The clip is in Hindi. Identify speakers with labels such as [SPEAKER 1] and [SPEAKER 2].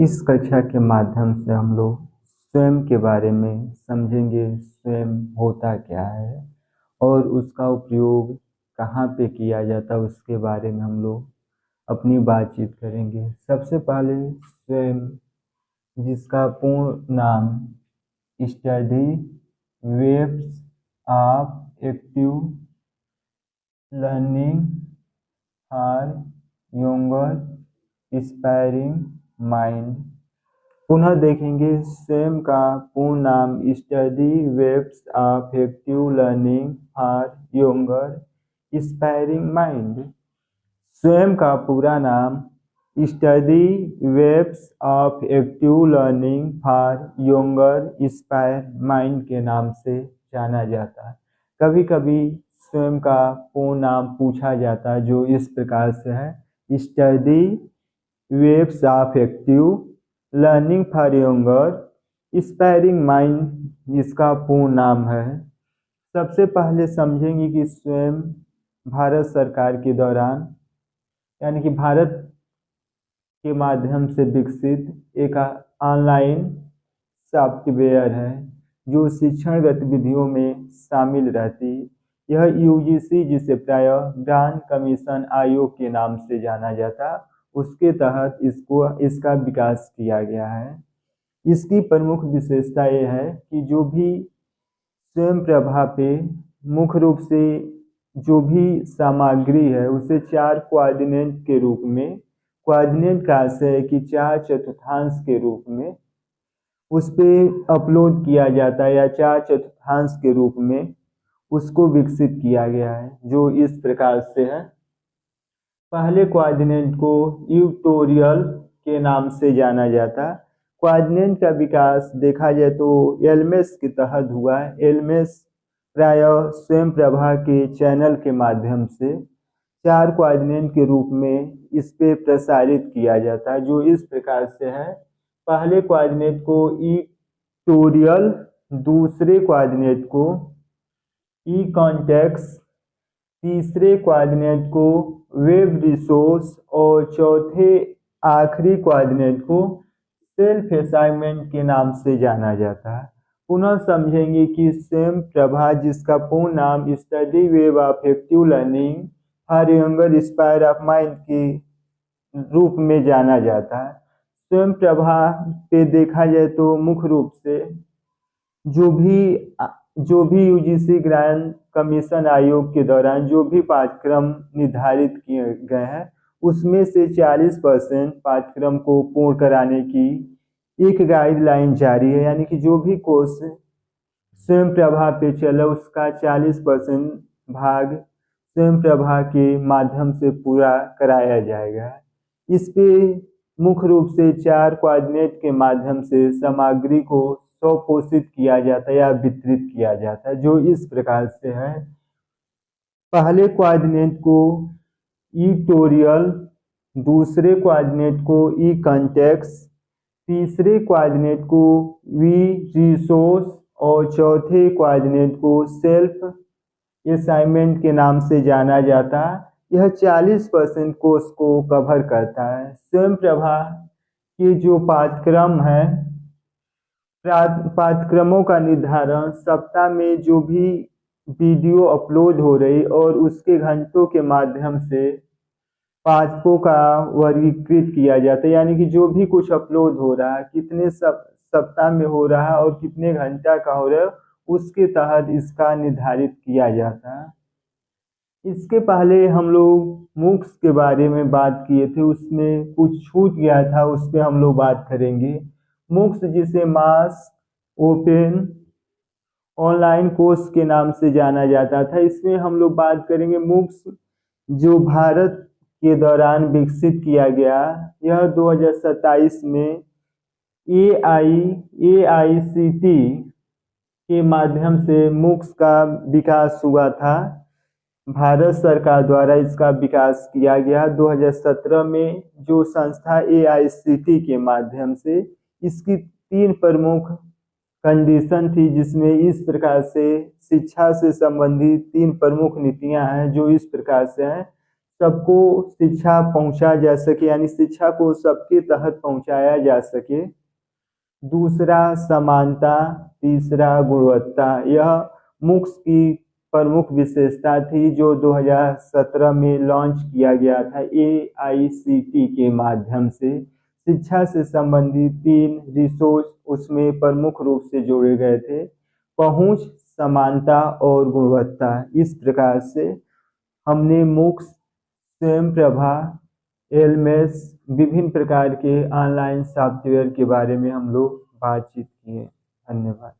[SPEAKER 1] इस कक्षा के माध्यम से हम लोग स्वयं के बारे में समझेंगे, स्वयं होता क्या है और उसका उपयोग कहाँ पे किया जाता है, उसके बारे में हम लोग अपनी बातचीत करेंगे। सबसे पहले स्वयं, जिसका पूर्ण नाम study waves of active learning for younger aspiring mind. पुनः देखेंगे, स्वयं का पूर्ण नाम study waves of active learning for younger aspiring mind. स्वयं का पूरा नाम study waves of active learning for younger Aspire mind के नाम से जाना जाता है। कभी कभी स्वयं का पूर्ण नाम पूछा जाता है, जो इस प्रकार से है: study waves of active learning for younger aspiring mind इसका पूर्ण नाम है। सबसे पहले समझेंगे कि स्वयं भारत सरकार के दौरान, यानी कि भारत के माध्यम से विकसित एक ऑनलाइन सॉफ्टवेयर है जो शिक्षण गतिविधियों में शामिल रहती। यह यूजीसी, जिसे प्रायः ज्ञान कमीशन आयोग के नाम से जाना जाता, उसके तहत इसका विकास किया गया है। इसकी प्रमुख विशेषता यह है कि जो भी स्वयं प्रभा पे मुख्य रूप से जो भी सामग्री है उसे 4 कोऑर्डिनेट के रूप में, कोऑर्डिनेट का अर्थ है कि 4 चतुर्थांश के रूप में उस पर अपलोड किया जाता है, या 4 चतुर्थांश के रूप में उसको विकसित किया गया है, जो इस प्रकार से है। पहले कोऑर्डिनेट को ट्यूटोरियल के नाम से जाना जाता। कोऑर्डिनेट का विकास देखा जाए तो एलएमएस के तहत हुआ है। एलएमएस प्रायः स्वयं प्रभा के चैनल के माध्यम से 4 कोऑर्डिनेट के रूप में इस पे प्रसारित किया जाता है, जो इस प्रकार से है। पहले कोऑर्डिनेट को ट्यूटोरियल, दूसरे कोऑर्डिनेट को ई कॉन्टेक्स्ट, तीसरे कोऑर्डिनेट को वेब रिसोर्स और चौथे आखिरी कोऑर्डिनेट को सेल्फ असाइनमेंट के नाम से जाना जाता है। पुनः समझेंगे कि स्वयं प्रभा, जिसका पूर्ण नाम study wave of active learning for younger Aspire of mind के रूप में जाना जाता है। स्वयं प्रभा पे देखा जाए तो मुख्य रूप से जो भी यूजीसी ज्ञान कमीशन आयोग के दौरान जो भी पाठ्यक्रम निर्धारित किए गए हैं, उसमें से 40% पाठ्यक्रम को पूर्ण कराने की एक गाइडलाइन जारी है। यानी कि जो भी कोर्स स्वयं प्रभा पे चला उसका 40% भाग स्वयं प्रभा के माध्यम से पूरा कराया जाएगा। इस पे मुख्य रूप से 4 कोऑर्डिनेट के माध्यम से सामग्री को स्वपोषित किया जाता है या वितरित किया जाता है, जो इस प्रकार से है। पहले कोऑर्डिनेट को ई ट्यूटोरियल, दूसरे कोऑर्डिनेट को ई कॉन्टेक्स्ट, तीसरे कोऑर्डिनेट को वी रिसोर्स और चौथे कोऑर्डिनेट को सेल्फ असाइनमेंट के नाम से जाना जाता। यह 40% कोर्स को कवर करता है। स्वयं प्रभा के जो पाठ्यक्रम है, पाठ्यक्रमों का निर्धारण सप्ताह में जो भी वीडियो अपलोड हो रही और उसके घंटों के माध्यम से पाठकों का वर्गीकृत किया जाता है। यानी कि जो भी कुछ अपलोड हो रहा है, कितने सप्ताह में हो रहा है और कितने घंटा का हो रहा है, उसके तहत इसका निर्धारित किया जाता है। इसके पहले हम लोग मूक्स के बारे में बात किए थे, उसमें कुछ छूट गया था, उस पर हम लोग बात करेंगे। मूक्स, जिसे मास ओपन ऑनलाइन कोर्स के नाम से जाना जाता था, इसमें हम लोग बात करेंगे मूक्स जो भारत के दौरान विकसित किया गया। यह 2027 में AICTE के माध्यम से मूक्स का विकास हुआ था। भारत सरकार द्वारा इसका विकास किया गया। 2017 में जो संस्था AICTE के माध्यम से, इसकी 3 प्रमुख कंडीशन थी, जिसमें इस प्रकार से शिक्षा से संबंधित 3 प्रमुख नीतियां हैं, जो इस प्रकार से हैं। सबको शिक्षा पहुंचा जा सके, यानी शिक्षा को सबके तहत पहुंचाया जा सके। दूसरा समानता, तीसरा गुणवत्ता। यह MOOCs की प्रमुख विशेषता थी जो 2017 में लॉन्च किया गया था AICTE के माध्यम से। शिक्षा से संबंधित 3 रिसोर्स उसमें प्रमुख रूप से जोड़े गए थे: पहुंच, समानता और गुणवत्ता। इस प्रकार से हमने MOOCs, स्वयंप्रभा, LMS, विभिन्न प्रकार के ऑनलाइन सॉफ्टवेयर के बारे में हम लोग बातचीत किए। धन्यवाद।